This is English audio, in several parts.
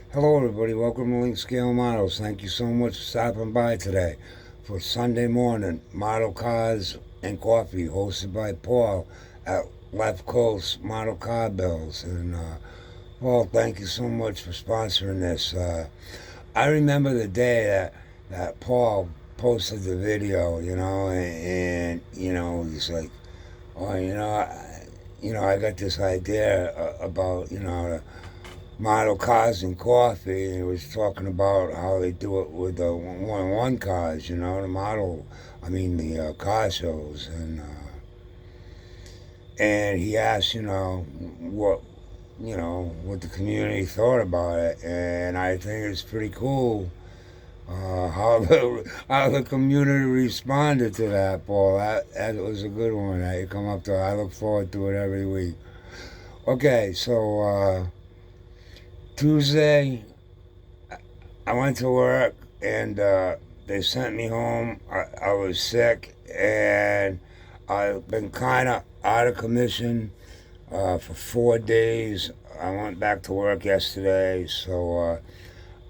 Hello, everybody. Welcome to Link Scale Models. Thank you so much for stopping by today for Sunday morning Model Cars and Coffee, hosted by Paul at Left Coast Model Car Bills. And Paul, thank you so much for sponsoring this. I remember the day that Paul posted the video, and he's like, "Oh, I got this idea about the model cars and coffee, and he was talking about how they do it with the one cars, the car shows, and he asked, what the community thought about it, and I think it's pretty cool. How the community responded to that, Paul. That was a good one that you come up to. I look forward to it every week. Okay, so Tuesday, I went to work and they sent me home. I was sick and I've been kind of out of commission for 4 days. I went back to work yesterday, so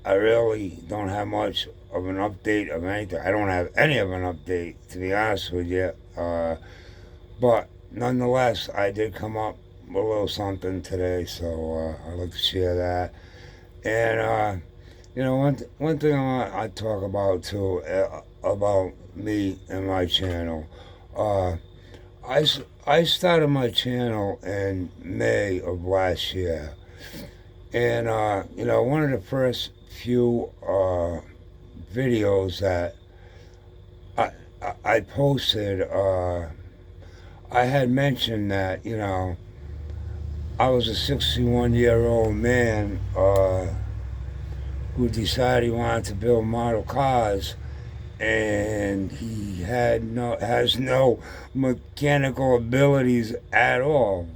I really don't have much of an update of anything. I don't have any of an update, to be honest with you. But nonetheless, I did come up with a little something today, so I'd like to share that. And one thing I talk about too about me and my channel. Uh, I started my channel in May of last year, and one of the first few videos that I posted, I had mentioned that I was a 61-year-old man who decided he wanted to build model cars, and he has no mechanical abilities at all,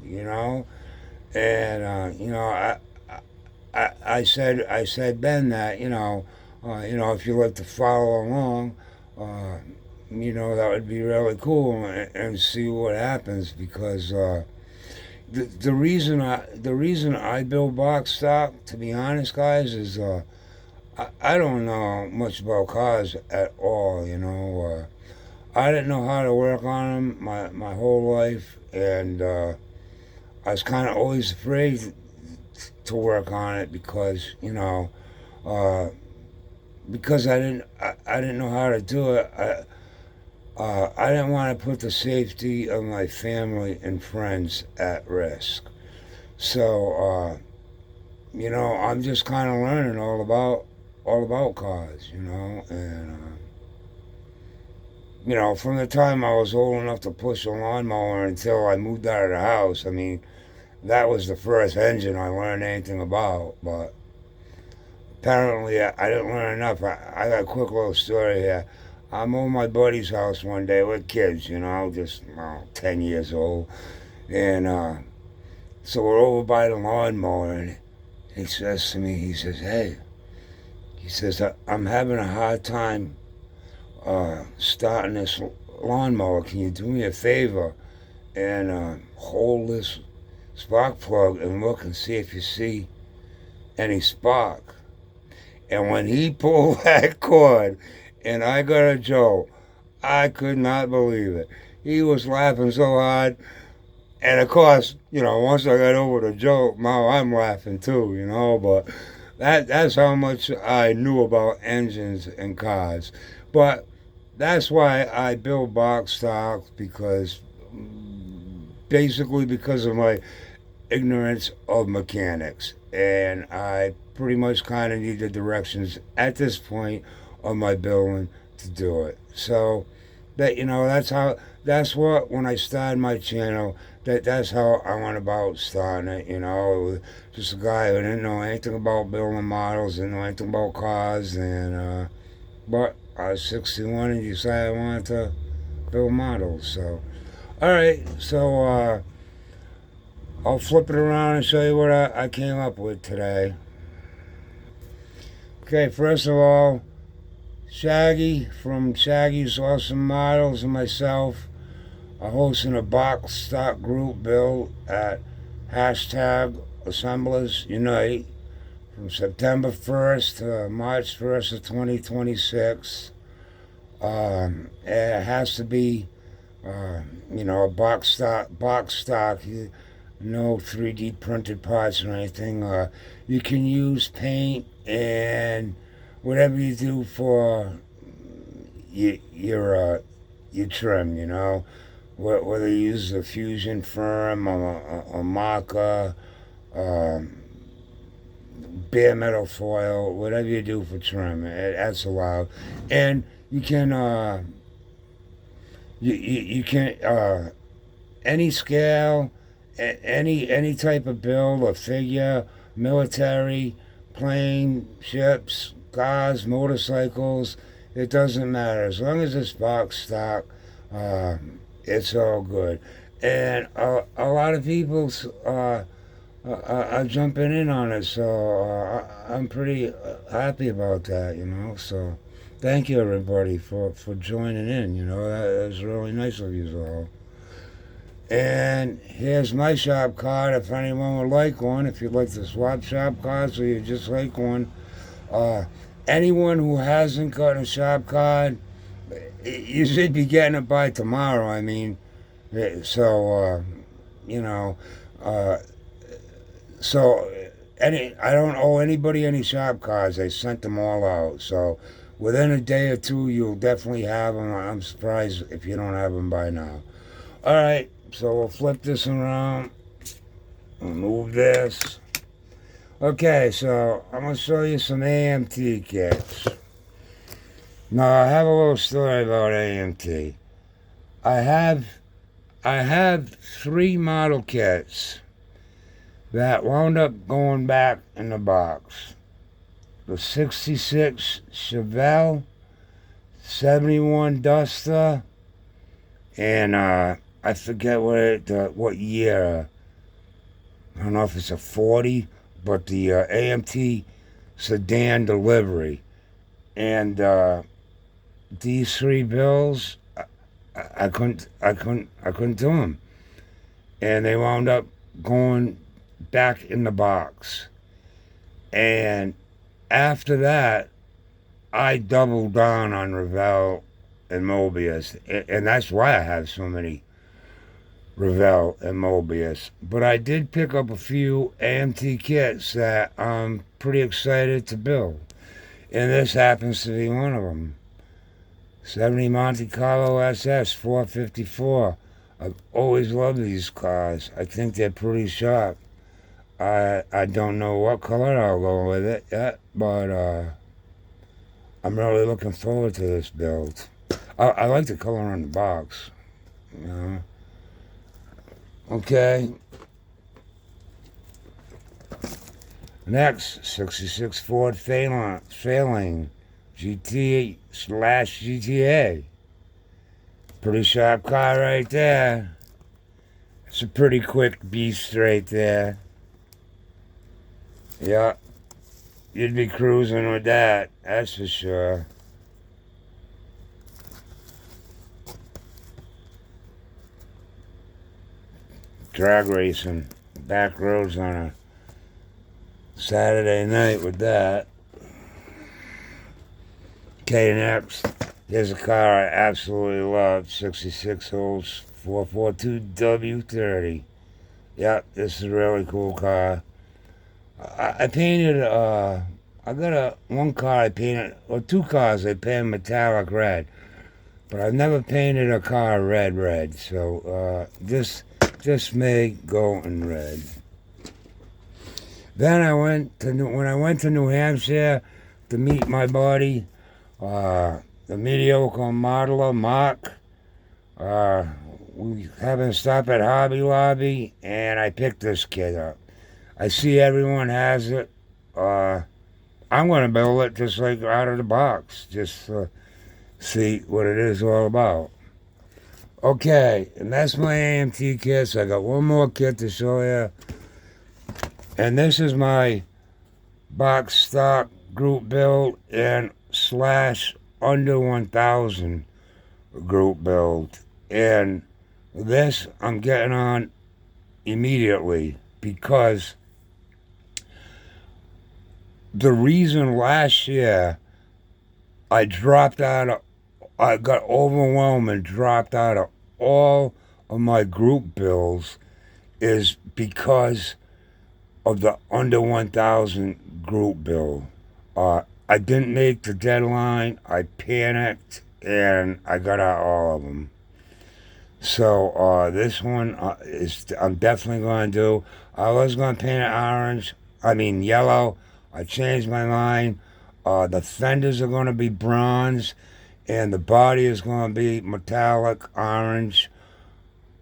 And I said then that if you like to follow along, that would be really cool and see what happens because. The reason I build box stock, to be honest, guys, is I don't know much about cars at all. I didn't know how to work on them my whole life, and I was kind of always afraid to work on it because because I didn't know how to do it. I didn't want to put the safety of my family and friends at risk. So, I'm just kind of learning all about cars, and from the time I was old enough to push a lawnmower until I moved out of the house. I mean, that was the first engine I learned anything about. But apparently, I didn't learn enough. I got a quick little story here. I'm over my buddy's house one day with kids, just 10 years old. And so we're over by the lawnmower, and he says to me, he says, "Hey," he says, "I'm having a hard time starting this lawnmower. Can you do me a favor and hold this spark plug and look and see if you see any spark?" And when he pulled that cord, and I got a joke, I could not believe it. He was laughing so hard. And of course, once I got over the joke, now I'm laughing too, but that's how much I knew about engines and cars. But that's why I build box stocks, basically because of my ignorance of mechanics. And I pretty much kind of need the directions at this point of my building to do it. So that's what when I started my channel, that's how I went about starting it. It was just a guy who didn't know anything about building models, didn't know anything about cars, and but I was 61 and decided I wanted to build models. So all right, so I'll flip it around and show you what I came up with today. Okay, first of all, Shaggy from Shaggy's Awesome Models and myself are hosting a box stock group build at hashtag Assemblers Unite from September 1st to March 1st of 2026. It has to be, a box stock, no 3D printed parts or anything. You can use paint and whatever you do for your trim, whether you use the Fusion Firm or Marker, um, bare metal foil, whatever you do for trim, that's allowed. And you can, you can, any scale, any type of build or figure, military, plane, ships, cars, motorcycles, it doesn't matter. As long as it's box stock, uh, it's all good. And a lot of people are jumping in on it, so I'm pretty happy about that, So thank you, everybody, for joining in, That was really nice of you all. And here's my shop card if anyone would like one. If you'd like to swap shop cards or you just like one. Anyone who hasn't gotten a shop card, you should be getting it by tomorrow. I mean, so, uh, so I don't owe anybody any shop cards. I sent them all out. So within a day or two, you'll definitely have them. I'm surprised if you don't have them by now. All right, so we'll flip this around. We'll move this. Okay, so I'm going to show you some AMT kits. Now, I have a little story about AMT. I have 3 model kits that wound up going back in the box. The 66 Chevelle, 71 Duster, and I forget what year. I don't know if it's a 40, but the AMT sedan delivery. And these 3 bills, I couldn't do them, and they wound up going back in the box. And after that, I doubled down on Revell and Mobius, and that's why I have so many Revell and Mobius. But I did pick up a few AMT kits that I'm pretty excited to build, and this happens to be one of them. 70 Monte Carlo SS 454. I've always loved these cars. I think they're pretty sharp. I don't know what color I'll go with it yet, but I'm really looking forward to this build. I like the color on the box, Okay. Next, 66 Ford Fairlane GT/GTA. Pretty sharp car right there. It's a pretty quick beast right there. Yeah, you'd be cruising with that, that's for sure. Drag racing, back roads on a Saturday night with that. Okay, next, here's a car I absolutely love, 66 holes 442 W30. Yep, this is a really cool car. I painted, I got one car I painted, or 2 cars I painted metallic red. But I've never painted a car red, so this may go in red. Then when I went to New Hampshire to meet my buddy, the mediocre modeler, Mark, we happened to stop at Hobby Lobby, and I picked this kit up. I see everyone has it. I'm going to build it just like out of the box, just see what it is all about. Okay, and that's my AMT kits. I got one more kit to show you. And this is my box stock group build and / under 1,000 group build. And this I'm getting on immediately because the reason last year I dropped out of, I got overwhelmed and dropped out of all of my group bills is because of the under 1,000 group bill. I didn't make the deadline. I panicked and I got out all of them. So this one is I'm definitely going to do. I was going to paint it orange. I mean yellow. I changed my mind. The fenders are going to be bronze, and the body is going to be metallic orange.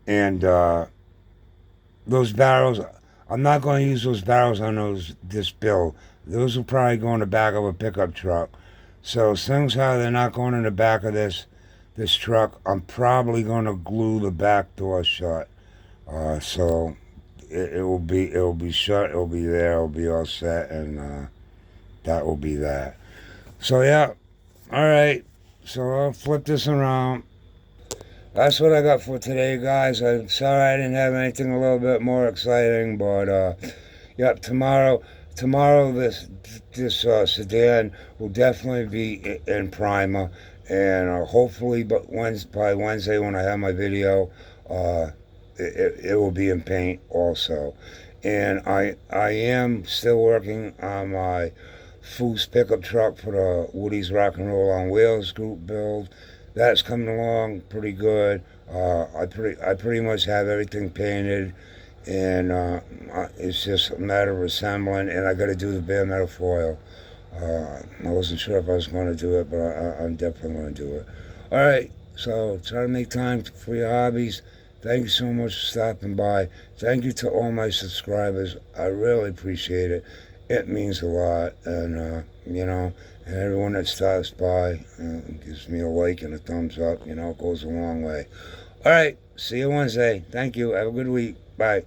And those barrels, I'm not going to use those barrels on this bill. Those will probably go in the back of a pickup truck. So since how they're not going in the back of this truck, I'm probably going to glue the back door shut. So it will be shut. It'll be there. It'll be all set, and that will be that. So yeah, all right. So I'll flip this around. That's what I got for today, guys. I'm sorry I didn't have anything a little bit more exciting, but yep. Tomorrow this sedan will definitely be in primer, and hopefully, but by Wednesday when I have my video, uh, it will be in paint also. And I am still working on my Foose pickup truck for the Woody's Rock and Roll on Wheels group build. That's coming along pretty good. I pretty much have everything painted, and it's just a matter of assembling. And I got to do the bare metal foil. I wasn't sure if I was going to do it, but I'm definitely going to do it. All right, so try to make time for your hobbies. Thank you so much for stopping by. Thank you to all my subscribers. I really appreciate it. It means a lot, and and everyone that stops by gives me a like and a thumbs up. It goes a long way. All right, see you Wednesday. Thank you. Have a good week. Bye.